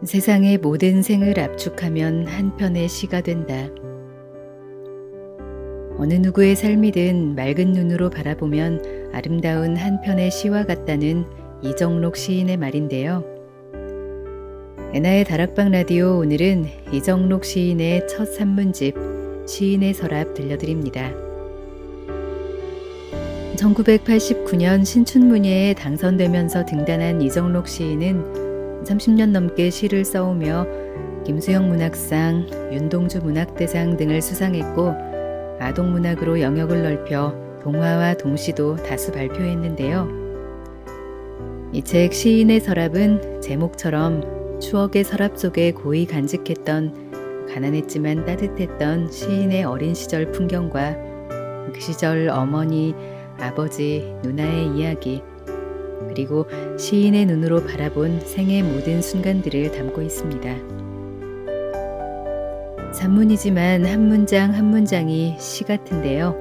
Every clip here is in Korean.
세상의 모든 생을 압축하면 한 편의 시가 된다. 어느 누구의 삶이든 맑은 눈으로 바라보면 아름다운 한 편의 시와 같다는 이정록 시인의 말인데요. 에나의 다락방 라디오, 오늘은 이정록 시인의 첫 산문집 시인의 서랍 들려드립니다. 1989년 신춘문예에 당선되면서 등단한 이정록 시인은 30년 넘게 시를 써오며 김수영 문학상, 윤동주 문학대상 등을 수상했고, 아동문학으로 영역을 넓혀 동화와 동시도 다수 발표했는데요. 이 책 시인의 서랍은 제목처럼 추억의 서랍 속에 고이 간직했던 가난했지만 따뜻했던 시인의 어린 시절 풍경과 그 시절 어머니, 아버지, 누나의 이야기, 그리고 시인의 눈으로 바라본 생의 모든 순간들을 담고 있습니다. 산문이지만 한 문장 한 문장이 시 같은데요.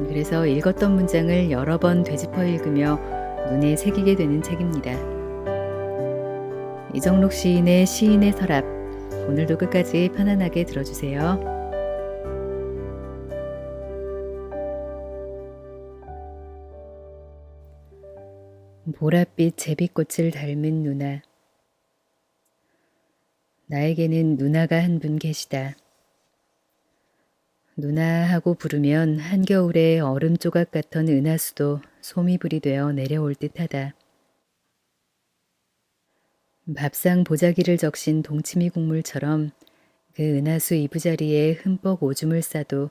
그래서 읽었던 문장을 여러 번 되짚어 읽으며 눈에 새기게 되는 책입니다. 이정록 시인의 시인의 서랍, 오늘도 끝까지 편안하게 들어주세요. 보랏빛 제비꽃을 닮은 누나. 나에게는 누나가 한 분 계시다. 누나 하고 부르면 한겨울의 얼음 조각 같던 은하수도 소미불이 되어 내려올 듯하다. 밥상 보자기를 적신 동치미 국물처럼 그 은하수 이부자리에 흠뻑 오줌을 싸도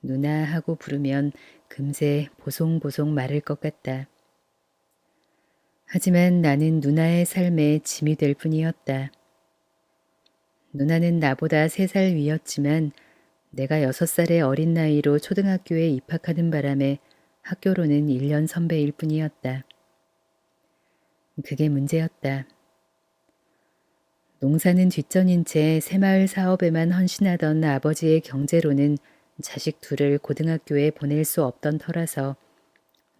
누나 하고 부르면 금세 보송보송 마를 것 같다. 하지만 나는 누나의 삶에 짐이 될 뿐이었다. 누나는 나보다 3살 위였지만 내가 6살의 어린 나이로 초등학교에 입학하는 바람에 학교로는 1년 선배일 뿐이었다. 그게 문제였다. 농사는 뒷전인 채 새마을 사업에만 헌신하던 아버지의 경제로는 자식 둘을 고등학교에 보낼 수 없던 터라서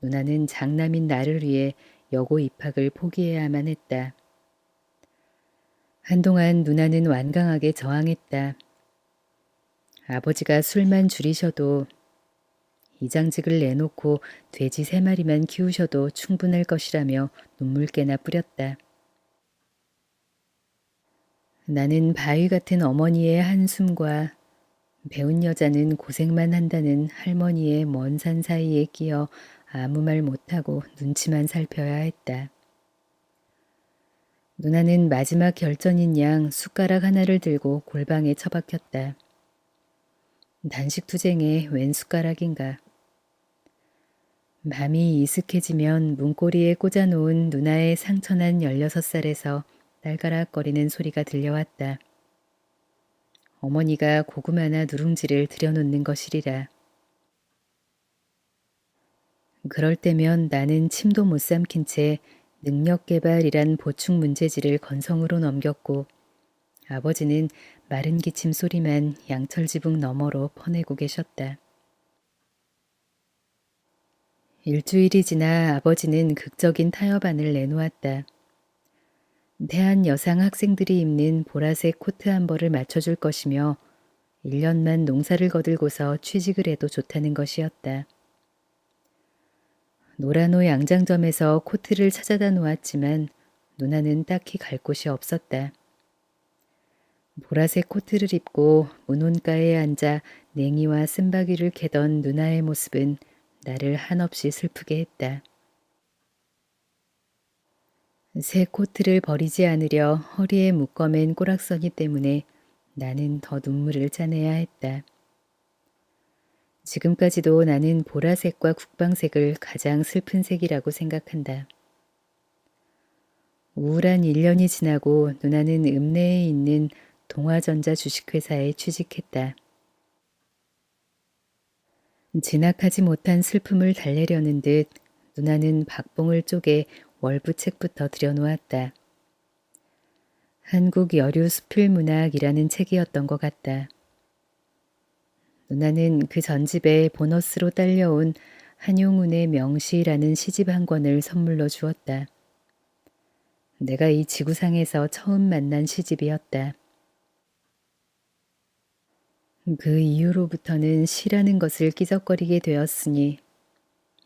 누나는 장남인 나를 위해 여고 입학을 포기해야만 했다. 한동안 누나는 완강하게 저항했다. 아버지가 술만 줄이셔도, 이장직을 내놓고 돼지 3마리만 키우셔도 충분할 것이라며 눈물깨나 뿌렸다. 나는 바위 같은 어머니의 한숨과 배운 여자는 고생만 한다는 할머니의 먼 산 사이에 끼어 아무 말 못하고 눈치만 살펴야 했다. 누나는 마지막 결전인 양 숟가락 하나를 들고 골방에 처박혔다. 단식투쟁에 웬 숟가락인가. 밤이 이슥해지면 문고리에 꽂아놓은 누나의 상처난 16살에서 딸가락거리는 소리가 들려왔다. 어머니가 고구마나 누룽지를 들여놓는 것이리라. 그럴 때면 나는 침도 못 삼킨 채 능력개발이란 보충 문제지를 건성으로 넘겼고, 아버지는 마른 기침 소리만 양철지붕 너머로 퍼내고 계셨다. 일주일이 지나 아버지는 극적인 타협안을 내놓았다. 대한 여상 학생들이 입는 보라색 코트 한 벌을 맞춰줄 것이며 1년만 농사를 거들고서 취직을 해도 좋다는 것이었다. 노라노 양장점에서 코트를 찾아다 놓았지만 누나는 딱히 갈 곳이 없었다. 보라색 코트를 입고 문온가에 앉아 냉이와 쓴바귀를 캐던 누나의 모습은 나를 한없이 슬프게 했다. 새 코트를 버리지 않으려 허리에 묶어맨 꼬락서니 때문에 나는 더 눈물을 짜내야 했다. 지금까지도 나는 보라색과 국방색을 가장 슬픈 색이라고 생각한다. 우울한 1년이 지나고 누나는 읍내에 있는 동화전자 주식회사에 취직했다. 진학하지 못한 슬픔을 달래려는 듯 누나는 박봉을 쪼개 월부책부터 들여놓았다. 한국 여류 수필문학이라는 책이었던 것 같다. 누나는 그 전집에 보너스로 딸려온 한용운의 명시라는 시집 한 권을 선물로 주었다. 내가 이 지구상에서 처음 만난 시집이었다. 그 이후로부터는 시라는 것을 끼적거리게 되었으니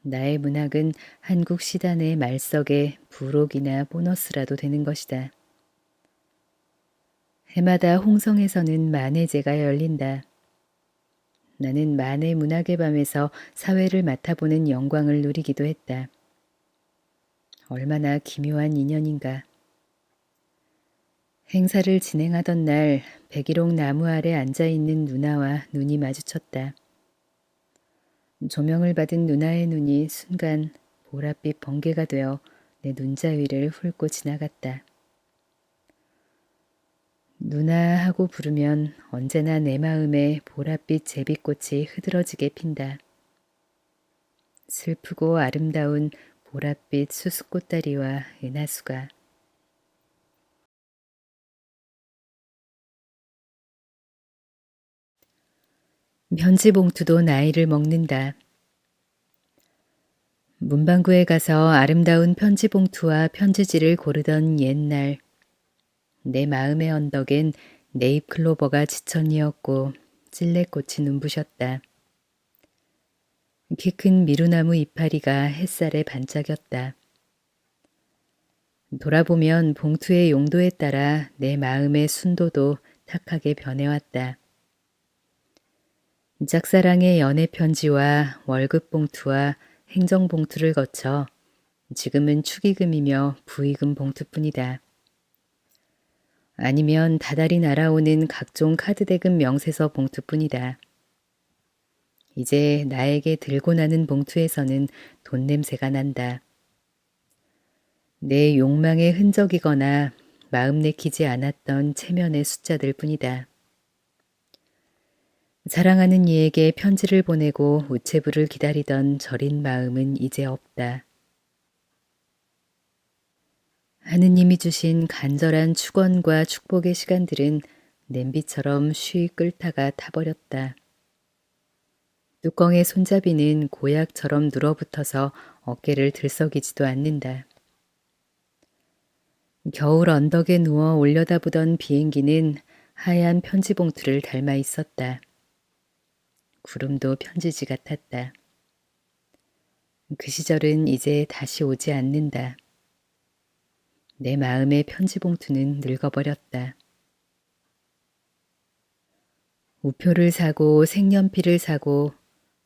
나의 문학은 한국 시단의 말석에 부록이나 보너스라도 되는 것이다. 해마다 홍성에서는 만해제가 열린다. 나는 만해 문학의 밤에서 사회를 맡아보는 영광을 누리기도 했다. 얼마나 기묘한 인연인가. 행사를 진행하던 날 백일홍 나무 아래 앉아있는 누나와 눈이 마주쳤다. 조명을 받은 누나의 눈이 순간 보랏빛 번개가 되어 내 눈자 위를 훑고 지나갔다. 누나 하고 부르면 언제나 내 마음에 보랏빛 제비꽃이 흐드러지게 핀다. 슬프고 아름다운 보랏빛 수수꽃다리와 은하수가. 편지 봉투도 나이를 먹는다. 문방구에 가서 아름다운 편지 봉투와 편지지를 고르던 옛날, 내 마음의 언덕엔 네잎 클로버가 지천이었고 찔레꽃이 눈부셨다. 키 큰 미루나무 이파리가 햇살에 반짝였다. 돌아보면 봉투의 용도에 따라 내 마음의 순도도 탁하게 변해왔다. 짝사랑의 연애 편지와 월급 봉투와 행정 봉투를 거쳐 지금은 축의금이며 부의금 봉투뿐이다. 아니면 다달이 날아오는 각종 카드 대금 명세서 봉투뿐이다. 이제 나에게 들고 나는 봉투에서는 돈 냄새가 난다. 내 욕망의 흔적이거나 마음 내키지 않았던 체면의 숫자들 뿐이다. 사랑하는 이에게 편지를 보내고 우체부를 기다리던 저린 마음은 이제 없다. 하느님이 주신 간절한 축원과 축복의 시간들은 냄비처럼 쉬 끓다가 타버렸다. 뚜껑의 손잡이는 고약처럼 눌어붙어서 어깨를 들썩이지도 않는다. 겨울 언덕에 누워 올려다보던 비행기는 하얀 편지 봉투를 닮아 있었다. 구름도 편지지 같았다. 그 시절은 이제 다시 오지 않는다. 내 마음의 편지 봉투는 늙어버렸다. 우표를 사고 색연필을 사고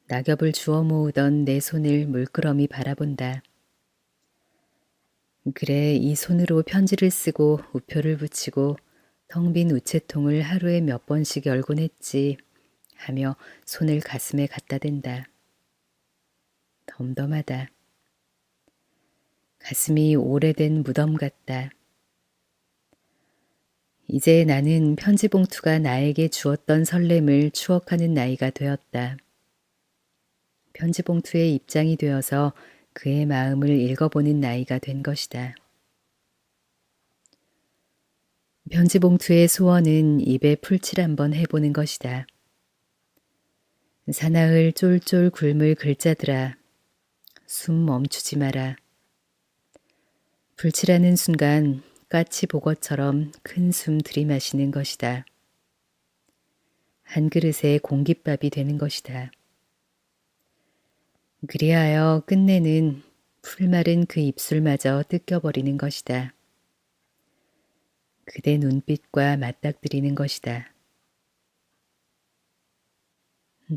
낙엽을 주워 모으던 내 손을 물끄러미 바라본다. 그래, 이 손으로 편지를 쓰고 우표를 붙이고 텅 빈 우체통을 하루에 몇 번씩 열곤 했지 하며 손을 가슴에 갖다 댄다. 덤덤하다. 가슴이 오래된 무덤 같다. 이제 나는 편지 봉투가 나에게 주었던 설렘을 추억하는 나이가 되었다. 편지 봉투의 입장이 되어서 그의 마음을 읽어보는 나이가 된 것이다. 편지 봉투의 소원은 입에 풀칠 한번 해보는 것이다. 사나흘 쫄쫄 굶을 글자들아, 숨 멈추지 마라. 불칠하는 순간 까치 보거처럼 큰 숨 들이마시는 것이다. 한 그릇의 공깃밥이 되는 것이다. 그리하여 끝내는 풀마른 그 입술마저 뜯겨버리는 것이다. 그대 눈빛과 맞닥뜨리는 것이다.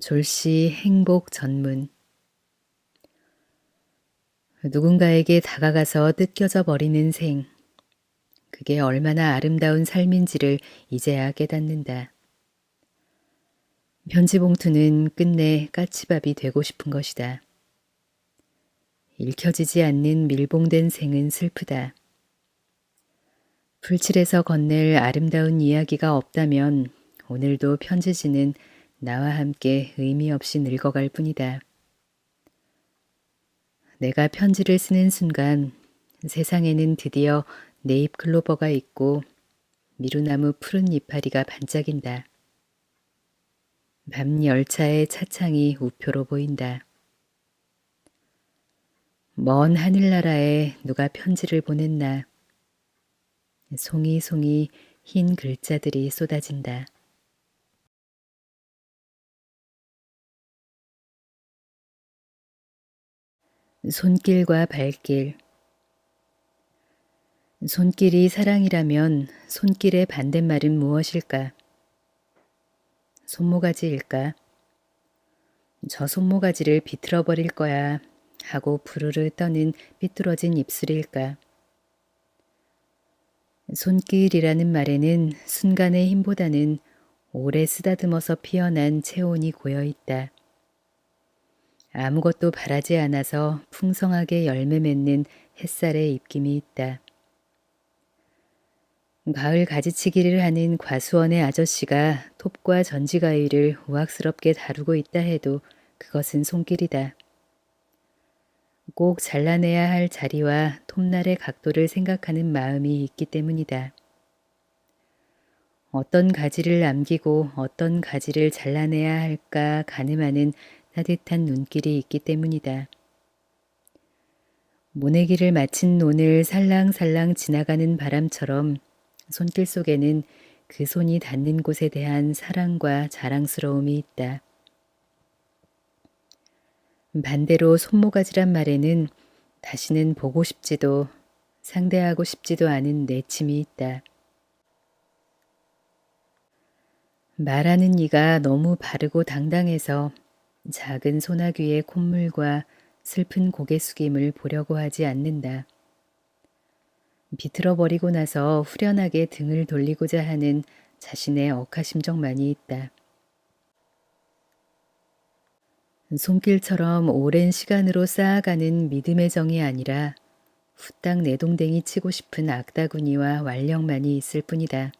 졸시 행복 전문. 누군가에게 다가가서 뜯겨져 버리는 생. 그게 얼마나 아름다운 삶인지를 이제야 깨닫는다. 편지 봉투는 끝내 까치밥이 되고 싶은 것이다. 읽혀지지 않는 밀봉된 생은 슬프다. 풀칠에서 건넬 아름다운 이야기가 없다면 오늘도 편지지는 나와 함께 의미 없이 늙어갈 뿐이다. 내가 편지를 쓰는 순간 세상에는 드디어 네잎 클로버가 있고 미루나무 푸른 이파리가 반짝인다. 밤 열차의 차창이 우표로 보인다. 먼 하늘나라에 누가 편지를 보냈나. 송이송이 흰 글자들이 쏟아진다. 손길과 발길. 손길이 사랑이라면 손길의 반대말은 무엇일까? 손모가지일까? 저 손모가지를 비틀어 버릴 거야 하고 부르르 떠는 삐뚤어진 입술일까? 손길이라는 말에는 순간의 힘보다는 오래 쓰다듬어서 피어난 체온이 고여 있다. 아무것도 바라지 않아서 풍성하게 열매 맺는 햇살의 입김이 있다. 가을 가지치기를 하는 과수원의 아저씨가 톱과 전지가위를 우악스럽게 다루고 있다 해도 그것은 손길이다. 꼭 잘라내야 할 자리와 톱날의 각도를 생각하는 마음이 있기 때문이다. 어떤 가지를 남기고 어떤 가지를 잘라내야 할까 가늠하는 따뜻한 눈길이 있기 때문이다. 모내기를 마친 논을 살랑살랑 지나가는 바람처럼 손길 속에는 그 손이 닿는 곳에 대한 사랑과 자랑스러움이 있다. 반대로 손모가지란 말에는 다시는 보고 싶지도 상대하고 싶지도 않은 내침이 있다. 말하는 이가 너무 바르고 당당해서 작은 소나귀의 콧물과 슬픈 고개 숙임을 보려고 하지 않는다. 비틀어버리고 나서 후련하게 등을 돌리고자 하는 자신의 억하심정만이 있다. 손길처럼 오랜 시간으로 쌓아가는 믿음의 정이 아니라 후딱 내동댕이 치고 싶은 악다구니와 완력만이 있을 뿐이다.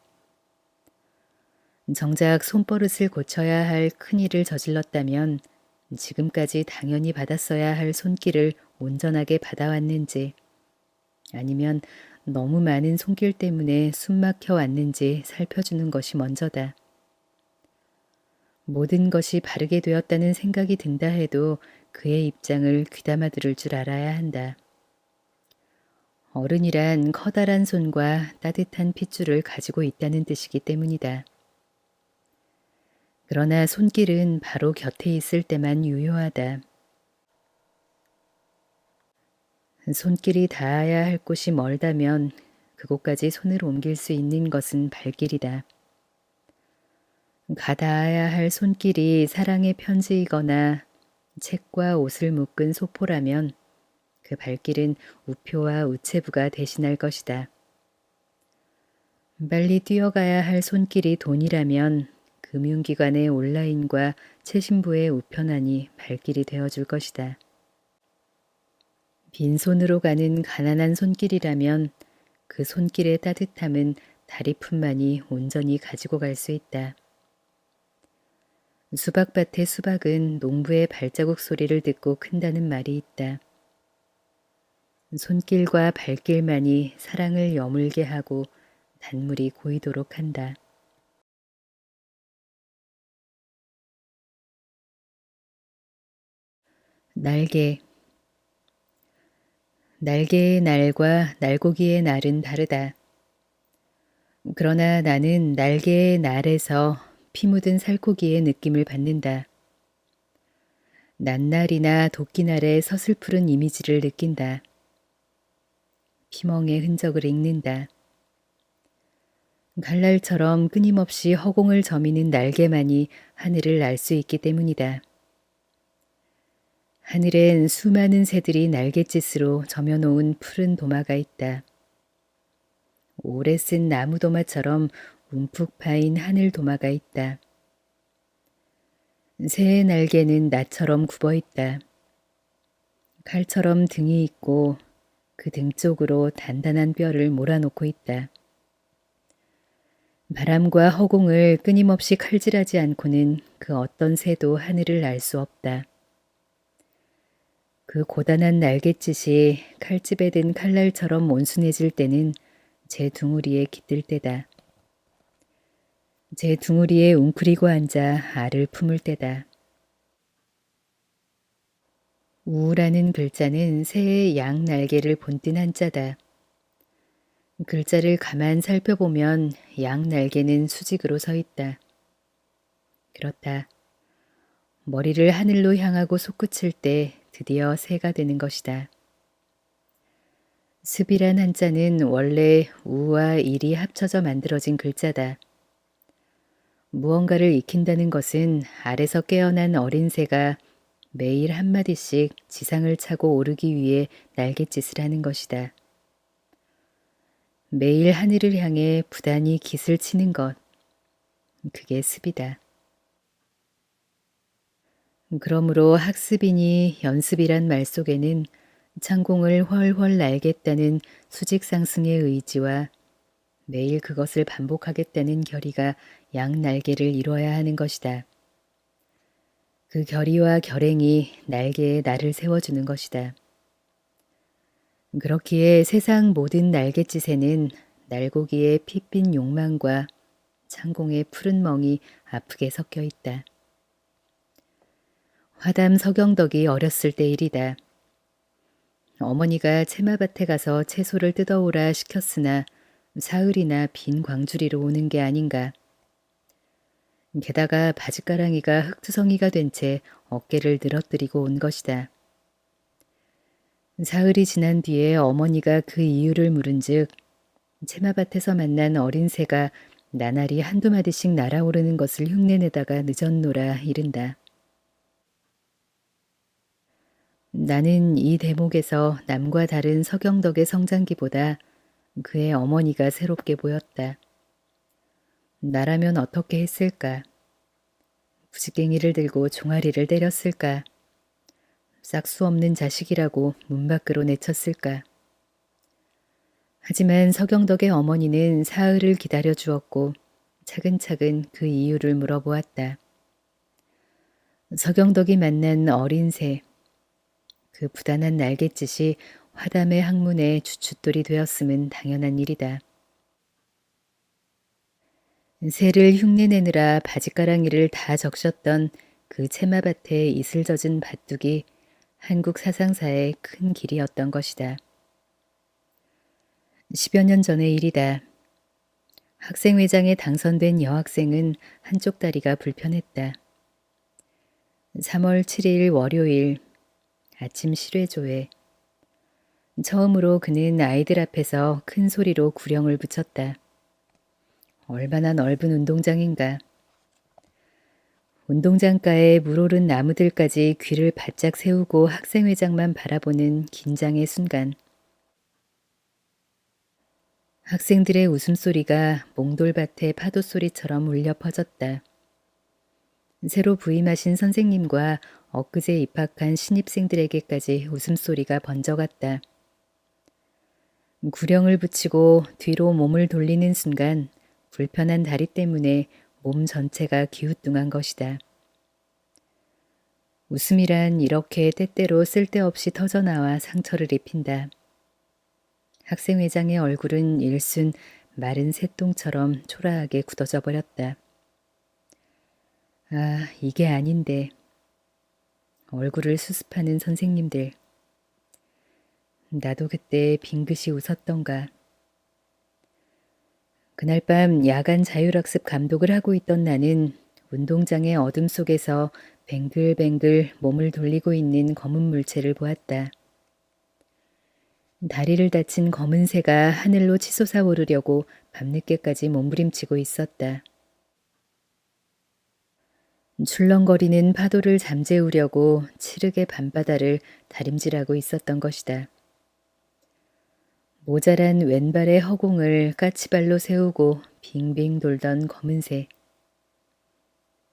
정작 손버릇을 고쳐야 할 큰일을 저질렀다면 지금까지 당연히 받았어야 할 손길을 온전하게 받아왔는지 아니면 너무 많은 손길 때문에 숨막혀 왔는지 살펴주는 것이 먼저다. 모든 것이 바르게 되었다는 생각이 든다 해도 그의 입장을 귀담아 들을 줄 알아야 한다. 어른이란 커다란 손과 따뜻한 핏줄을 가지고 있다는 뜻이기 때문이다. 그러나 손길은 바로 곁에 있을 때만 유효하다. 손길이 닿아야 할 곳이 멀다면 그곳까지 손을 옮길 수 있는 것은 발길이다. 가닿아야 할 손길이 사랑의 편지이거나 책과 옷을 묶은 소포라면 그 발길은 우표와 우체부가 대신할 것이다. 빨리 뛰어가야 할 손길이 돈이라면 금융기관의 온라인과 최신부의 우편안이 발길이 되어줄 것이다. 빈손으로 가는 가난한 손길이라면 그 손길의 따뜻함은 다리품만이 온전히 가지고 갈 수 있다. 수박밭의 수박은 농부의 발자국 소리를 듣고 큰다는 말이 있다. 손길과 발길만이 사랑을 여물게 하고 단물이 고이도록 한다. 날개. 날개의 날과 날고기의 날은 다르다. 그러나 나는 날개의 날에서 피 묻은 살코기의 느낌을 받는다. 낱날이나 도끼날의 서슬푸른 이미지를 느낀다. 피멍의 흔적을 읽는다. 갈날처럼 끊임없이 허공을 저미는 날개만이 하늘을 날 수 있기 때문이다. 하늘엔 수많은 새들이 날갯짓으로 점여놓은 푸른 도마가 있다. 오래 쓴 나무 도마처럼 움푹 파인 하늘 도마가 있다. 새의 날개는 나처럼 굽어 있다. 칼처럼 등이 있고 그 등 쪽으로 단단한 뼈를 몰아놓고 있다. 바람과 허공을 끊임없이 칼질하지 않고는 그 어떤 새도 하늘을 날 수 없다. 그 고단한 날갯짓이 칼집에 든 칼날처럼 온순해질 때는 제 둥우리에 깃들 때다. 제 둥우리에 웅크리고 앉아 알을 품을 때다. 우라는 글자는 새의 양 날개를 본뜬 한자다. 글자를 가만 살펴보면 양 날개는 수직으로 서 있다. 그렇다. 머리를 하늘로 향하고 솟구칠 때 드디어 새가 되는 것이다. 습이란 한자는 원래 우와 일이 합쳐져 만들어진 글자다. 무언가를 익힌다는 것은 알에서 깨어난 어린 새가 매일 한마디씩 지상을 차고 오르기 위해 날갯짓을 하는 것이다. 매일 하늘을 향해 부단히 깃을 치는 것, 그게 습이다. 그러므로 학습이니 연습이란 말 속에는 창공을 훨훨 날겠다는 수직 상승의 의지와 매일 그것을 반복하겠다는 결의가 양 날개를 이뤄야 하는 것이다. 그 결의와 결행이 날개에 날을 세워주는 것이다. 그렇기에 세상 모든 날갯짓에는 날고기의 핏빛 욕망과 창공의 푸른 멍이 아프게 섞여 있다. 화담 서경덕이 어렸을 때 일이다. 어머니가 채마밭에 가서 채소를 뜯어오라 시켰으나 사흘이나 빈 광주리로 오는 게 아닌가. 게다가 바짓가랑이가 흙투성이가 된 채 어깨를 늘어뜨리고 온 것이다. 사흘이 지난 뒤에 어머니가 그 이유를 물은즉 채마밭에서 만난 어린 새가 나날이 한두 마디씩 날아오르는 것을 흉내내다가 늦었노라 이른다. 나는 이 대목에서 남과 다른 서경덕의 성장기보다 그의 어머니가 새롭게 보였다. 나라면 어떻게 했을까? 부지깽이를 들고 종아리를 때렸을까? 싹수 없는 자식이라고 문 밖으로 내쳤을까? 하지만 서경덕의 어머니는 사흘을 기다려 주었고 차근차근 그 이유를 물어보았다. 서경덕이 만난 어린 새, 그 부단한 날갯짓이 화담의 학문의 주춧돌이 되었음은 당연한 일이다. 새를 흉내내느라 바짓가랑이를 다 적셨던 그 채마밭에 이슬 젖은 밭둑이 한국 사상사의 큰 길이었던 것이다. 10여 년 전의 일이다. 학생회장에 당선된 여학생은 한쪽 다리가 불편했다. 3월 7일 월요일 아침 실외조회. 처음으로 그는 아이들 앞에서 큰 소리로 구령을 붙였다. 얼마나 넓은 운동장인가. 운동장가에 물오른 나무들까지 귀를 바짝 세우고 학생회장만 바라보는 긴장의 순간. 학생들의 웃음소리가 몽돌밭의 파도소리처럼 울려 퍼졌다. 새로 부임하신 선생님과 엊그제 입학한 신입생들에게까지 웃음소리가 번져갔다. 구령을 붙이고 뒤로 몸을 돌리는 순간 불편한 다리 때문에 몸 전체가 기우뚱한 것이다. 웃음이란 이렇게 때때로 쓸데없이 터져나와 상처를 입힌다. 학생회장의 얼굴은 일순 마른 새똥처럼 초라하게 굳어져 버렸다. 아, 이게 아닌데. 얼굴을 수습하는 선생님들. 나도 그때 빙긋이 웃었던가. 그날 밤 야간 자율학습 감독을 하고 있던 나는 운동장의 어둠 속에서 뱅글뱅글 몸을 돌리고 있는 검은 물체를 보았다. 다리를 다친 검은 새가 하늘로 치솟아 오르려고 밤늦게까지 몸부림치고 있었다. 출렁거리는 파도를 잠재우려고 칠흑의 밤바다를 다림질하고 있었던 것이다. 모자란 왼발의 허공을 까치발로 세우고 빙빙 돌던 검은 새.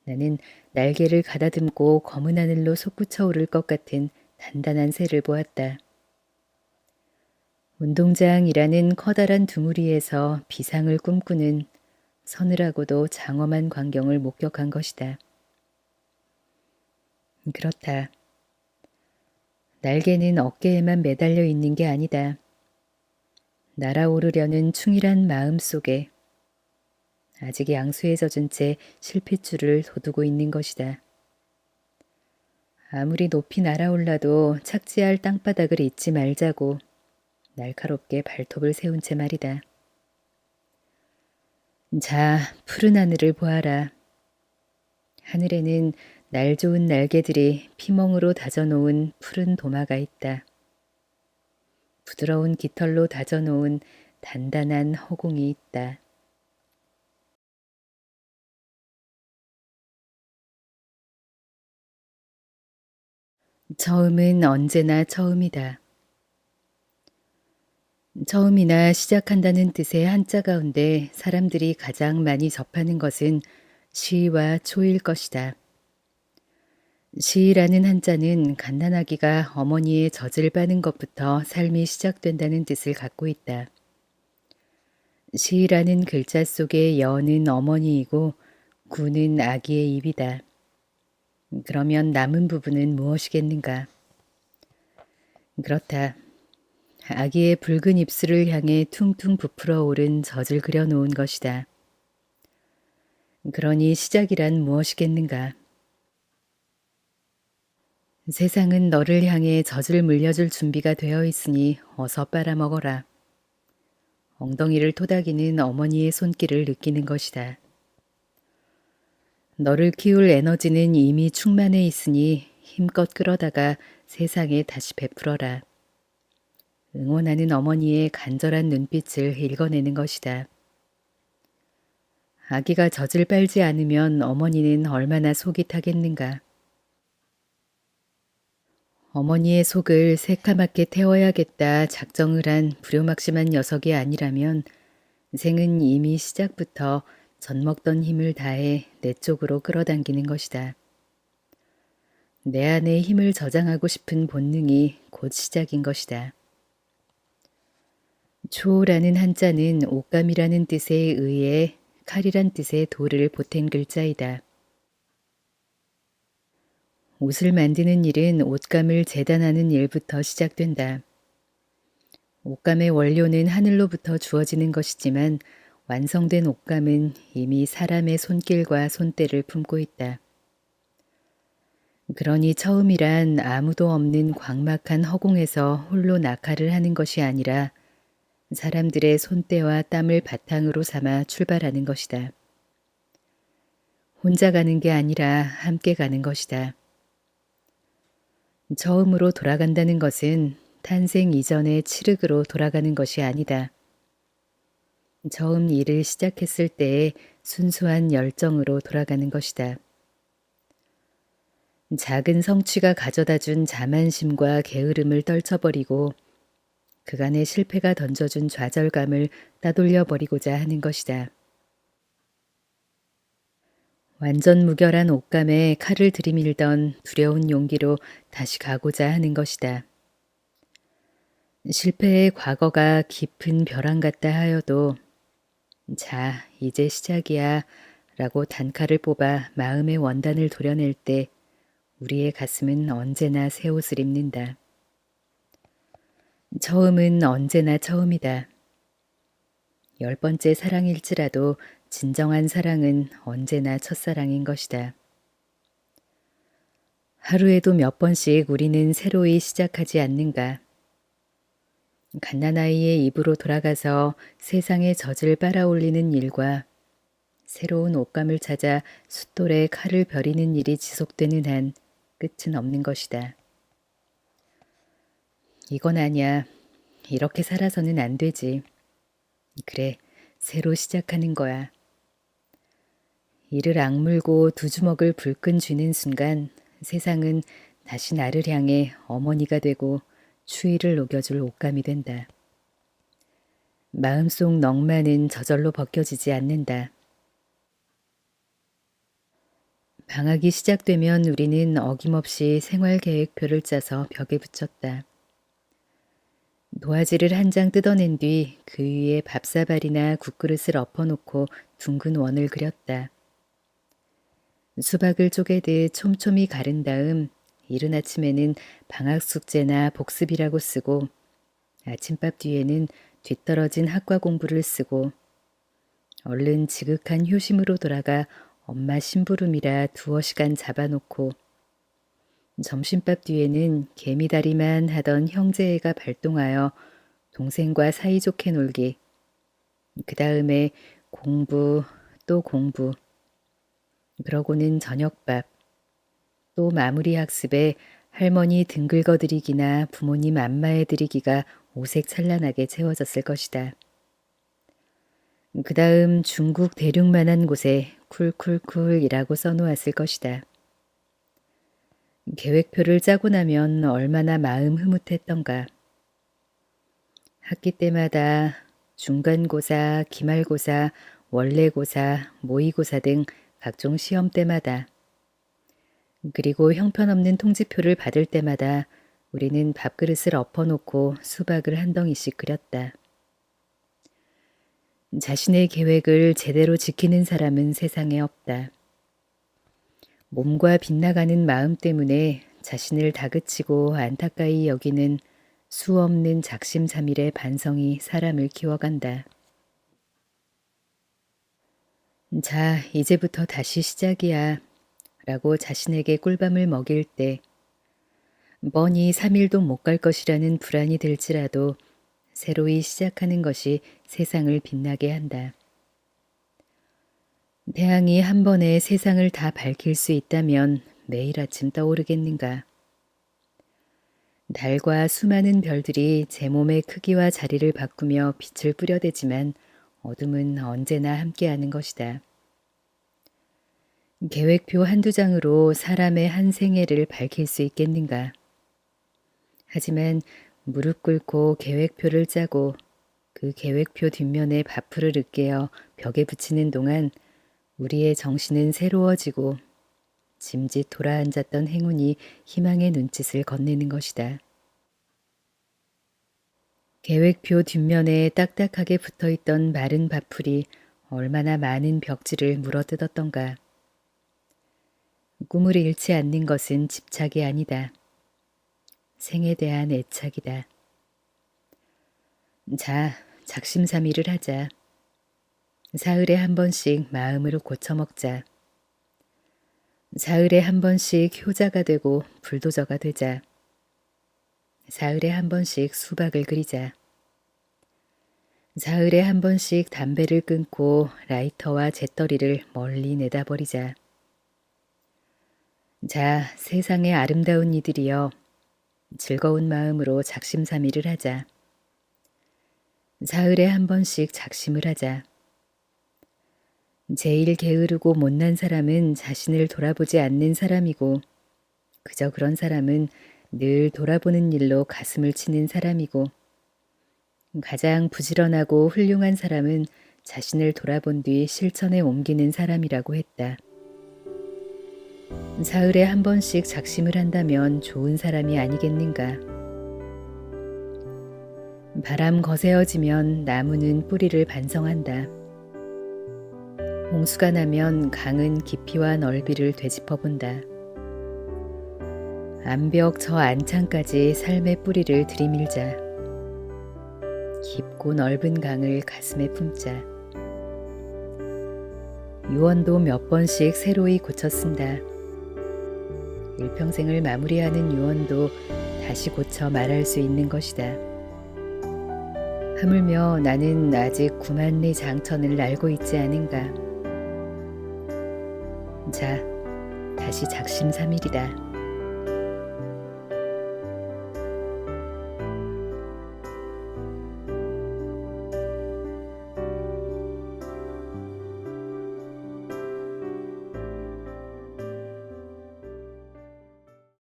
나는 날개를 가다듬고 검은 하늘로 솟구쳐 오를 것 같은 단단한 새를 보았다. 운동장이라는 커다란 둥우리에서 비상을 꿈꾸는 서늘하고도 장엄한 광경을 목격한 것이다. 그렇다. 날개는 어깨에만 매달려 있는 게 아니다. 날아오르려는 충실한 마음 속에 아직 양수에 젖은 채 실핏줄을 돋우고 있는 것이다. 아무리 높이 날아올라도 착지할 땅바닥을 잊지 말자고 날카롭게 발톱을 세운 채 말이다. 자, 푸른 하늘을 보아라. 하늘에는 날 좋은 날개들이 피멍으로 다져놓은 푸른 도마가 있다. 부드러운 깃털로 다져놓은 단단한 허공이 있다. 처음은 언제나 처음이다. 처음이나 시작한다는 뜻의 한자 가운데 사람들이 가장 많이 접하는 것은 시와 초일 것이다. 시라는 한자는 갓난아기가 어머니의 젖을 빠는 것부터 삶이 시작된다는 뜻을 갖고 있다. 시라는 글자 속의 여는 어머니이고 구는 아기의 입이다. 그러면 남은 부분은 무엇이겠는가? 그렇다. 아기의 붉은 입술을 향해 퉁퉁 부풀어 오른 젖을 그려놓은 것이다. 그러니 시작이란 무엇이겠는가? 세상은 너를 향해 젖을 물려줄 준비가 되어 있으니 어서 빨아먹어라. 엉덩이를 토닥이는 어머니의 손길을 느끼는 것이다. 너를 키울 에너지는 이미 충만해 있으니 힘껏 끌어다가 세상에 다시 베풀어라. 응원하는 어머니의 간절한 눈빛을 읽어내는 것이다. 아기가 젖을 빨지 않으면 어머니는 얼마나 속이 타겠는가. 어머니의 속을 새카맣게 태워야겠다 작정을 한 불효막심한 녀석이 아니라면 생은 이미 시작부터 젖먹던 힘을 다해 내 쪽으로 끌어당기는 것이다. 내 안에 힘을 저장하고 싶은 본능이 곧 시작인 것이다. 초라는 한자는 옷감이라는 뜻에 의해 칼이란 뜻의 도를 보탠 글자이다. 옷을 만드는 일은 옷감을 재단하는 일부터 시작된다. 옷감의 원료는 하늘로부터 주어지는 것이지만 완성된 옷감은 이미 사람의 손길과 손때를 품고 있다. 그러니 처음이란 아무도 없는 광막한 허공에서 홀로 낙하를 하는 것이 아니라 사람들의 손때와 땀을 바탕으로 삼아 출발하는 것이다. 혼자 가는 게 아니라 함께 가는 것이다. 처음으로 돌아간다는 것은 탄생 이전의 칠흑으로 돌아가는 것이 아니다. 처음 일을 시작했을 때의 순수한 열정으로 돌아가는 것이다. 작은 성취가 가져다준 자만심과 게으름을 떨쳐버리고 그간의 실패가 던져준 좌절감을 따돌려버리고자 하는 것이다. 완전 무결한 옷감에 칼을 들이밀던 두려운 용기로 다시 가고자 하는 것이다. 실패의 과거가 깊은 벼랑 같다 하여도 자, 이제 시작이야 라고 단칼을 뽑아 마음의 원단을 도려낼 때 우리의 가슴은 언제나 새 옷을 입는다. 처음은 언제나 처음이다. 10번째 사랑일지라도 진정한 사랑은 언제나 첫사랑인 것이다. 하루에도 몇 번씩 우리는 새로이 시작하지 않는가. 갓난아이의 입으로 돌아가서 세상의 젖을 빨아올리는 일과 새로운 옷감을 찾아 숫돌에 칼을 벼리는 일이 지속되는 한 끝은 없는 것이다. 이건 아니야. 이렇게 살아서는 안 되지. 그래, 새로 시작하는 거야. 이를 악물고 두 주먹을 불끈 쥐는 순간 세상은 다시 나를 향해 어머니가 되고 추위를 녹여줄 옷감이 된다. 마음속 넉마는 저절로 벗겨지지 않는다. 방학이 시작되면 우리는 어김없이 생활계획표를 짜서 벽에 붙였다. 도화지를 한 장 뜯어낸 뒤 그 위에 밥사발이나 국그릇을 엎어놓고 둥근 원을 그렸다. 수박을 쪼개듯 촘촘히 가른 다음 이른 아침에는 방학 숙제나 복습이라고 쓰고 아침밥 뒤에는 뒤떨어진 학과 공부를 쓰고 얼른 지극한 효심으로 돌아가 엄마 심부름이라 두어 시간 잡아놓고 점심밥 뒤에는 개미다리만 하던 형제애가 발동하여 동생과 사이좋게 놀기, 그 다음에 공부, 또 공부. 그러고는 저녁밥, 또 마무리 학습에 할머니 등 긁어드리기나 부모님 안마해드리기가 오색찬란하게 채워졌을 것이다. 그 다음 중국 대륙만한 곳에 쿨쿨쿨이라고 써놓았을 것이다. 계획표를 짜고 나면 얼마나 마음 흐뭇했던가. 학기 때마다 중간고사, 기말고사, 원래고사, 모의고사 등 각종 시험 때마다 그리고 형편없는 통지표를 받을 때마다 우리는 밥그릇을 엎어놓고 수박을 한 덩이씩 끓였다. 자신의 계획을 제대로 지키는 사람은 세상에 없다. 몸과 빗나가는 마음 때문에 자신을 다그치고 안타까이 여기는 수 없는 작심삼일의 반성이 사람을 키워간다. 자, 이제부터 다시 시작이야 라고 자신에게 꿀밤을 먹일 때 뻔히 3일도 못 갈 것이라는 불안이 들지라도 새로이 시작하는 것이 세상을 빛나게 한다. 태양이 한 번에 세상을 다 밝힐 수 있다면 매일 아침 떠오르겠는가. 달과 수많은 별들이 제 몸의 크기와 자리를 바꾸며 빛을 뿌려대지만 어둠은 언제나 함께하는 것이다. 계획표 한두 장으로 사람의 한 생애를 밝힐 수 있겠는가. 하지만 무릎 꿇고 계획표를 짜고 그 계획표 뒷면에 밥풀을 으깨어 벽에 붙이는 동안 우리의 정신은 새로워지고 짐짓 돌아앉았던 행운이 희망의 눈짓을 건네는 것이다. 계획표 뒷면에 딱딱하게 붙어있던 마른 밥풀이 얼마나 많은 벽지를 물어뜯었던가. 꿈을 잃지 않는 것은 집착이 아니다. 생에 대한 애착이다. 자, 작심삼일을 하자. 사흘에 한 번씩 마음으로 고쳐먹자. 사흘에 한 번씩 효자가 되고 불도저가 되자. 사흘에 한 번씩 수박을 그리자. 사흘에 한 번씩 담배를 끊고 라이터와 재떨이를 멀리 내다버리자. 자, 세상의 아름다운 이들이여, 즐거운 마음으로 작심삼일을 하자. 사흘에 한 번씩 작심을 하자. 제일 게으르고 못난 사람은 자신을 돌아보지 않는 사람이고 그저 그런 사람은 늘 돌아보는 일로 가슴을 치는 사람이고 가장 부지런하고 훌륭한 사람은 자신을 돌아본 뒤 실천에 옮기는 사람이라고 했다. 사흘에 한 번씩 작심을 한다면 좋은 사람이 아니겠는가. 바람 거세어지면 나무는 뿌리를 반성한다. 홍수가 나면 강은 깊이와 넓이를 되짚어본다. 암벽 저 안창까지 삶의 뿌리를 들이밀자. 깊고 넓은 강을 가슴에 품자. 유언도 몇 번씩 새로이 고쳐 쓴다. 일평생을 마무리하는 유언도 다시 고쳐 말할 수 있는 것이다. 하물며 나는 아직 9만리 장천을 날고 있지 않은가. 자, 다시 작심삼일이다.